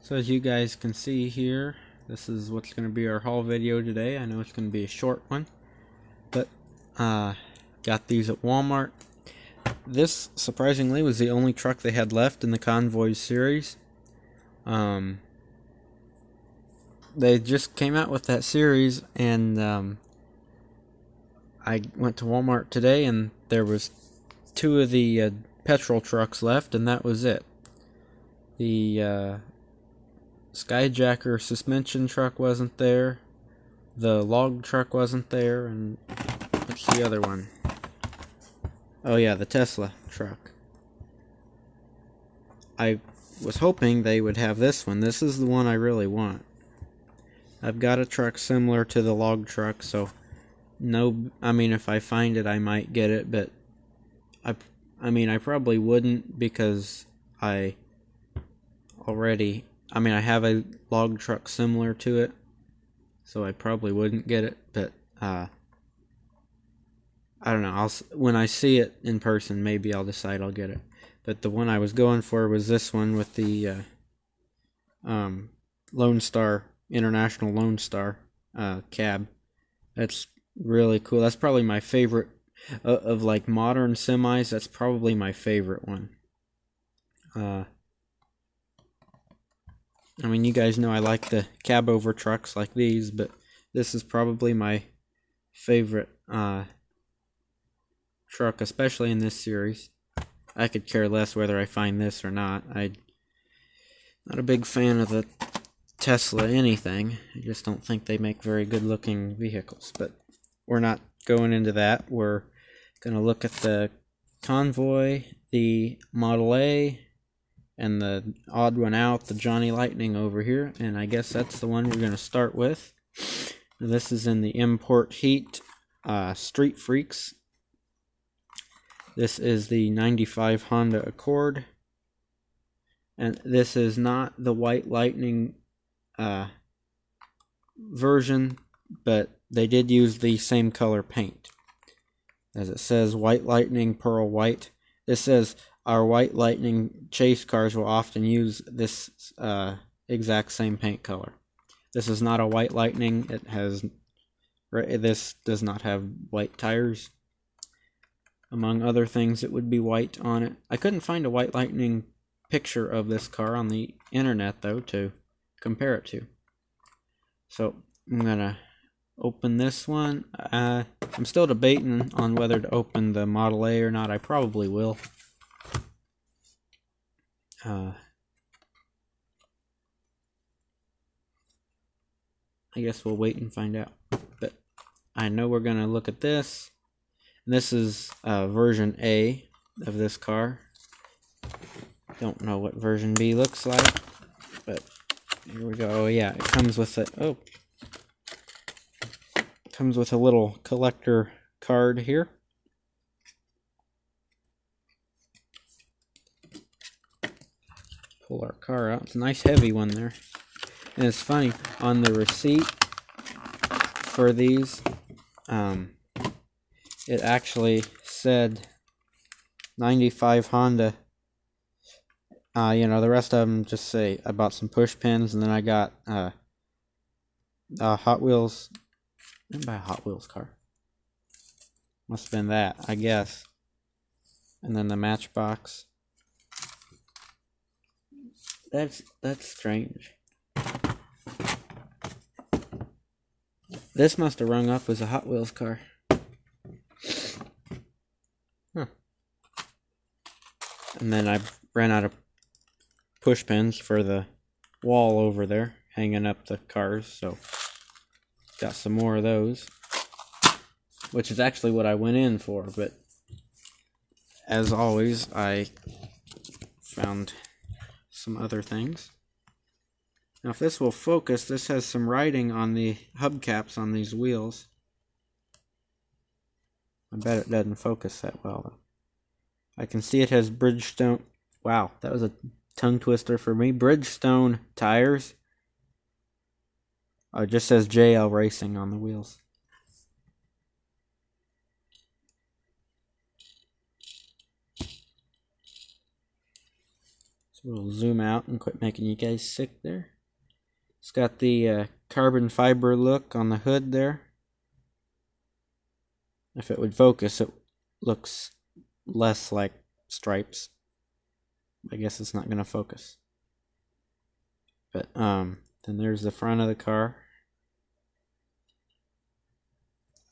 So as you guys can see here, this is what's going to be our haul video today. I know it's going to be a short one, but got these at Walmart. This, surprisingly, was the only truck they had left in the Convoys series. They just came out with that series, and I went to Walmart today, and there was two of the petrol trucks left, and that was it. The Skyjacker suspension truck wasn't there. The log truck wasn't there, and what's the other one? Oh yeah, the Tesla truck. I was hoping they would have this one. This is the one I really want. I've got a truck similar to the log truck, so if I find it I might get it, but I probably wouldn't because I have a log truck similar to it, so I probably wouldn't get it, but I don't know. When I see it in person, maybe I'll decide I'll get it. But the one I was going for was this one with the Lone Star, International Lone Star cab. That's really cool. That's probably my favorite of like modern semis. That's probably my favorite one. You guys know I like the cab over trucks like these, but this is probably my favorite truck, especially in this series. I could care less whether I find this or not. I'm not a big fan of the Tesla anything. I just don't think they make very good looking vehicles, but we're not going into that. We're going to look at the Convoy, the Model A, and the odd one out, the Johnny Lightning over here, and I guess that's the one we're going to start with. This is in the Import Heat Street Freaks. This is the 95 Honda Accord, and this is not the White Lightning version, but they did use the same color paint. As it says, White Lightning Pearl White. This says, our White Lightning chase cars will often use this exact same paint color. This is not a White Lightning. This does not have white tires. Among other things, it would be white on it. I couldn't find a White Lightning picture of this car on the internet, though, to compare it to. So, I'm going to open this one. I'm still debating on whether to open the Model A or not. I probably will. I guess we'll wait and find out. But I know we're going to look at this. This is version A of this car. Don't know what version B looks like, but here we go. Oh yeah, it comes with comes with a little collector card here. Pull our car out. It's a nice heavy one there. And it's funny, on the receipt for these, it actually said 95 Honda. The rest of them just say I bought some push pins, and then I got Hot Wheels. I didn't buy a Hot Wheels car. Must have been that, I guess. And then the Matchbox. That's strange. This must have rung up as a Hot Wheels car. Huh. And then I ran out of push pins for the wall over there, hanging up the cars, so got some more of those, which is actually what I went in for, but as always, I found some other things. Now, if this will focus, this has some writing on the hubcaps on these wheels. I bet it doesn't focus that well, though. I can see it has Bridgestone. Wow, that was a tongue twister for me. Bridgestone tires. Oh, it just says JL Racing on the wheels. We'll zoom out and quit making you guys sick there. It's got the carbon fiber look on the hood there. If it would focus, it looks less like stripes. I guess it's not going to focus. But then there's the front of the car.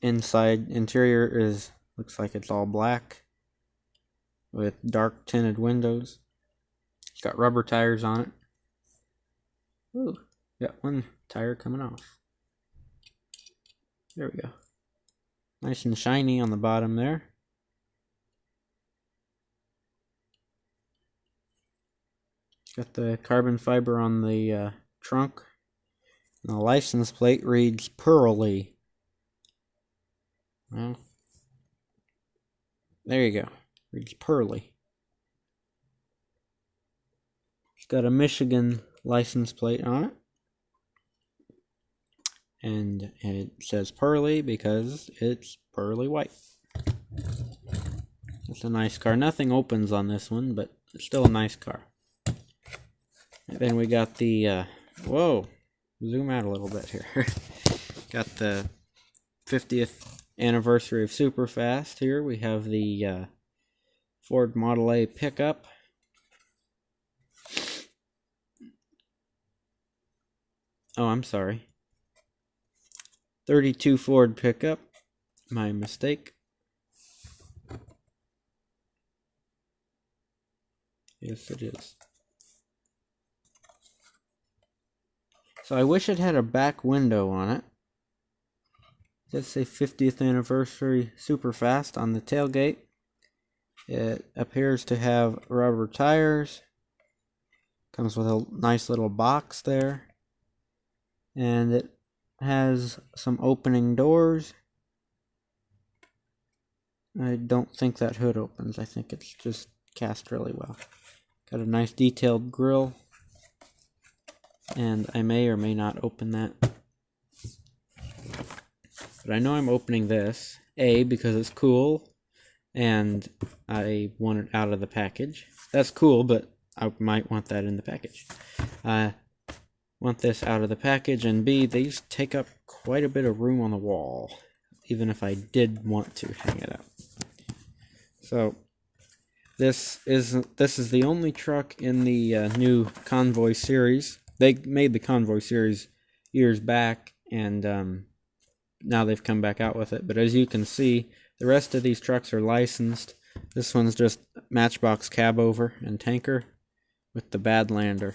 Interior looks like it's all black with dark tinted windows. It's got rubber tires on it. Ooh, got one tire coming off. There we go. Nice and shiny on the bottom there. Got the carbon fiber on the trunk. And the license plate reads Pearly. Well, there you go. Reads Pearly. It's got a Michigan license plate on it. And it says Pearly because it's pearly white. It's a nice car. Nothing opens on this one, but it's still a nice car. And then we got the, whoa, zoom out a little bit here. Got the 50th anniversary of Superfast here. We have the Ford Model A pickup. Oh, I'm sorry. 32 Ford pickup. My mistake. Yes, it is. So I wish it had a back window on it. It does say 50th anniversary Superfast on the tailgate. It appears to have rubber tires. Comes with a nice little box there. And it has some opening doors. I don't think that hood opens. I think it's just cast really well. Got a nice detailed grille. And I may or may not open that. But I know I'm opening this. A, because it's cool. And I want it out of the package. That's cool, but I might want that in the package. I want this out of the package. And B, these take up quite a bit of room on the wall. Even if I did want to hang it up. So this is the only truck in the new Convoy series. They made the Convoy series years back, and now they've come back out with it. But as you can see, the rest of these trucks are licensed. This one's just Matchbox cab over and tanker with the Badlander.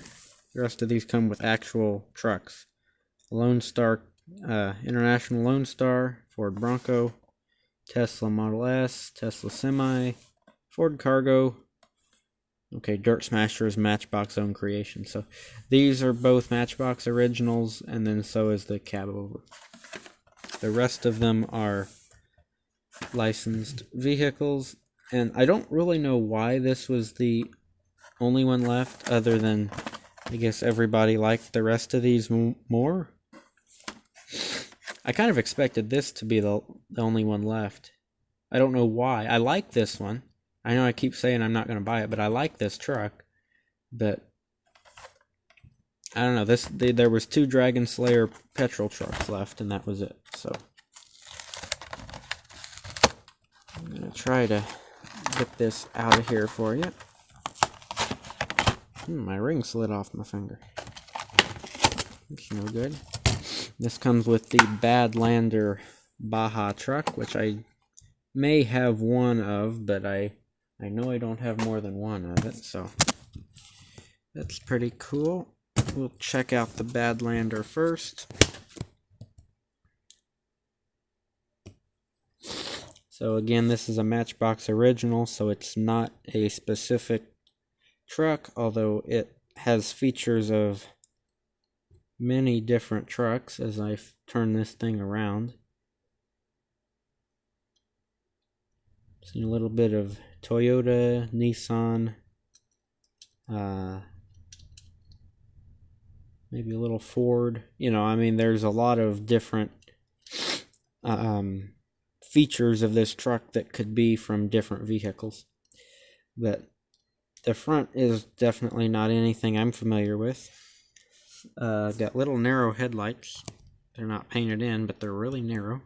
The rest of these come with actual trucks. Lone Star, International Lone Star, Ford Bronco, Tesla Model S, Tesla Semi, Ford Cargo. Okay, Dirt Smasher is Matchbox own creation. So these are both Matchbox originals, and then so is the cab over. The rest of them are licensed vehicles, and I don't really know why this was the only one left, other than I guess everybody liked the rest of these more. I kind of expected this to be the only one left. I don't know why. I like this one. I know I keep saying I'm not going to buy it, but I like this truck. But I don't know. There was 2 Dragon Slayer petrol trucks left, and that was it. So I'm going to try to get this out of here for you. My ring slid off my finger. That's no good. This comes with the Badlander Baja truck, which I may have one of, but I know I don't have more than one of it, so that's pretty cool. We'll check out the Badlander first. So again, this is a Matchbox original, so it's not a specific truck, although it has features of many different trucks as I turn this thing around. See a little bit of Toyota, Nissan, maybe a little Ford. You know, I mean, there's a lot of different features of this truck that could be from different vehicles. But The front is definitely not anything I'm familiar with. Got little narrow headlights. They're not painted in, but they're really narrow.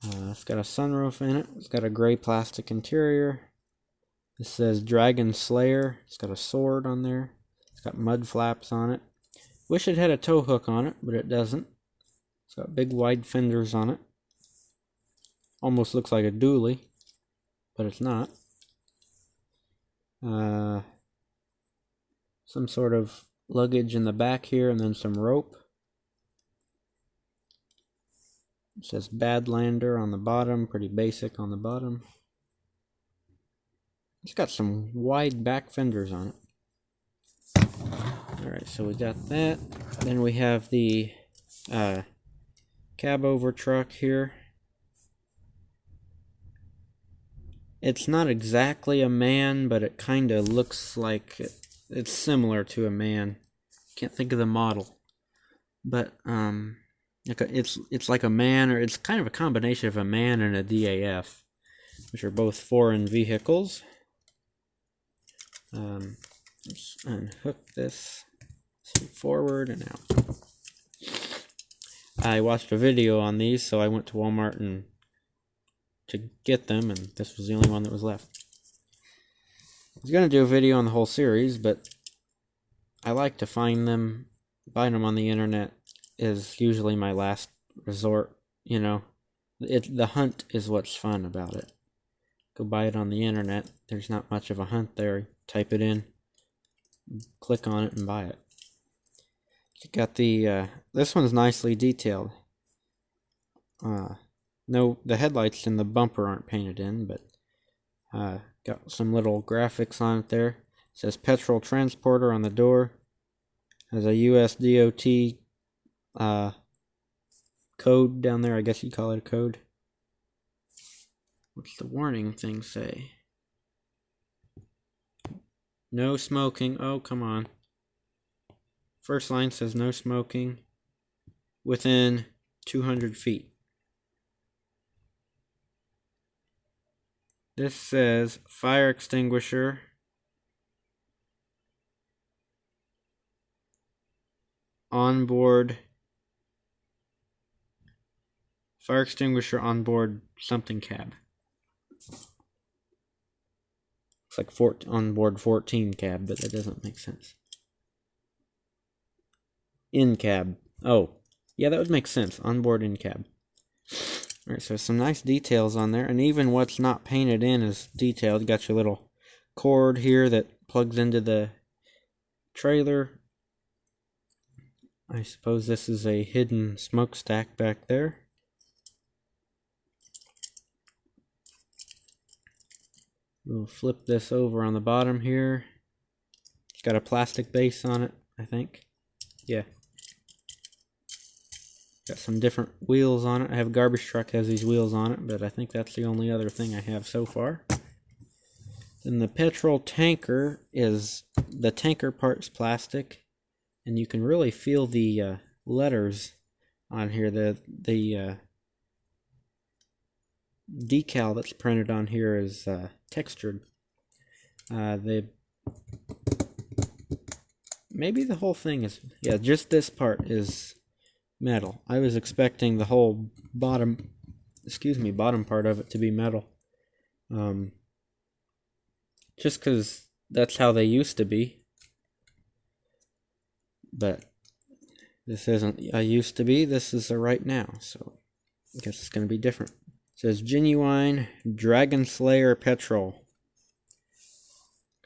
It's got a sunroof in it. It's got a gray plastic interior. This says Dragon Slayer. It's got a sword on there. It's got mud flaps on it. Wish it had a tow hook on it, but it doesn't. It's got big wide fenders on it. Almost looks like a dually, but it's not. Some sort of luggage in the back here, and then some rope. It says Badlander on the bottom, pretty basic on the bottom. It's got some wide back fenders on it. Alright, so we got that. Then we have the cab over truck here. It's not exactly a man, but it kind of looks like it's similar to a man. Can't think of the model. But it's like a man, or it's kind of a combination of a man and a DAF, which are both foreign vehicles. Let's unhook this forward and out. I watched a video on these, so I went to Walmart to get them, and this was the only one that was left. I was going to do a video on the whole series, but I like to find them. Buying them on the internet is usually my last resort, you know. The hunt is what's fun about it. Go buy it on the internet. There's not much of a hunt there. Type it in, click on it, and buy it. You got the this one's nicely detailed. No, the headlights and the bumper aren't painted in, but got some little graphics on it there. It says petrol transporter on the door. Has a US DOT code down there. I guess you'd call it a code. What's the warning thing say? No smoking. Oh, come on. First line says no smoking within 200 feet. This says fire extinguisher on board. Fire extinguisher on board something cab. Looks like on board 14 cab, but that doesn't make sense. In cab. Oh, yeah, that would make sense. On board in cab. Alright, so some nice details on there, and even what's not painted in is detailed. You got your little cord here that plugs into the trailer. I suppose this is a hidden smokestack back there. We'll flip this over on the bottom here. It's got a plastic base on it, I think. Yeah. Got some different wheels on it. I have a garbage truck has these wheels on it, but I think that's the only other thing I have so far. Then the petrol tanker the tanker part's plastic, and you can really feel the letters on here. The decal that's printed on here is textured. Maybe the whole thing is, yeah, just this part is metal. I was expecting the whole bottom part of it to be metal. Just because that's how they used to be. But this isn't a used to be, this is a right now, so I guess it's going to be different. It says genuine Dragon Slayer petrol.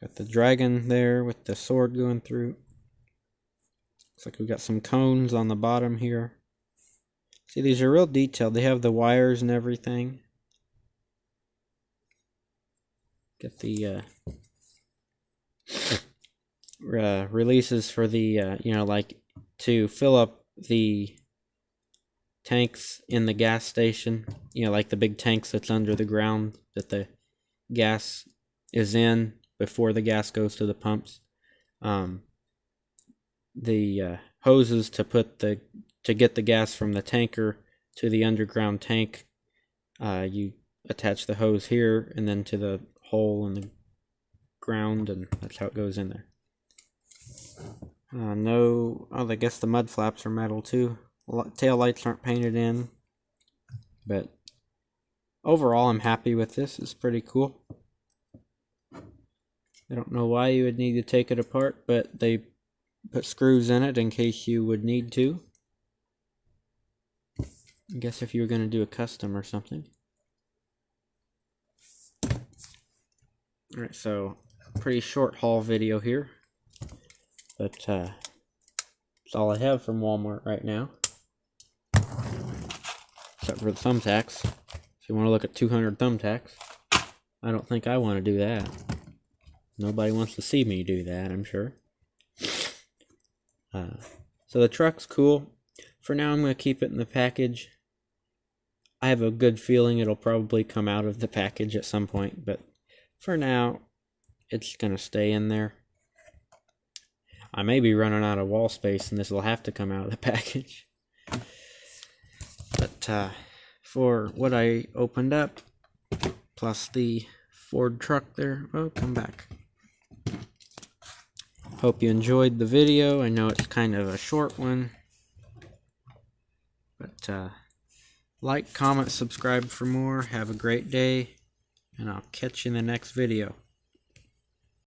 Got the dragon there with the sword going through. Looks like we got some cones on the bottom here. See, these are real detailed. They have the wires and everything. Get the releases for the, like to fill up the tanks in the gas station. Like the big tanks that's under the ground that the gas is in before the gas goes to the pumps. The hoses to get the gas from the tanker to the underground tank. You attach the hose here and then to the hole in the ground, and that's how it goes in there. No, I guess the mud flaps are metal too. Tail lights aren't painted in, but overall I'm happy with this. It's pretty cool. I don't know why you would need to take it apart, but they put screws in it in case you would need to. I guess if you were going to do a custom or something. Alright, so pretty short haul video here. But that's all I have from Walmart right now. Except for the thumbtacks. If you want to look at 200 thumbtacks, I don't think I want to do that. Nobody wants to see me do that, I'm sure. So the truck's cool. For now, I'm going to keep it in the package. I have a good feeling it'll probably come out of the package at some point, but for now, it's going to stay in there. I may be running out of wall space, and this will have to come out of the package. But for what I opened up, plus the Ford truck there, oh, come back. Hope you enjoyed the video. I know it's kind of a short one. But like, comment, subscribe for more. Have a great day, and I'll catch you in the next video.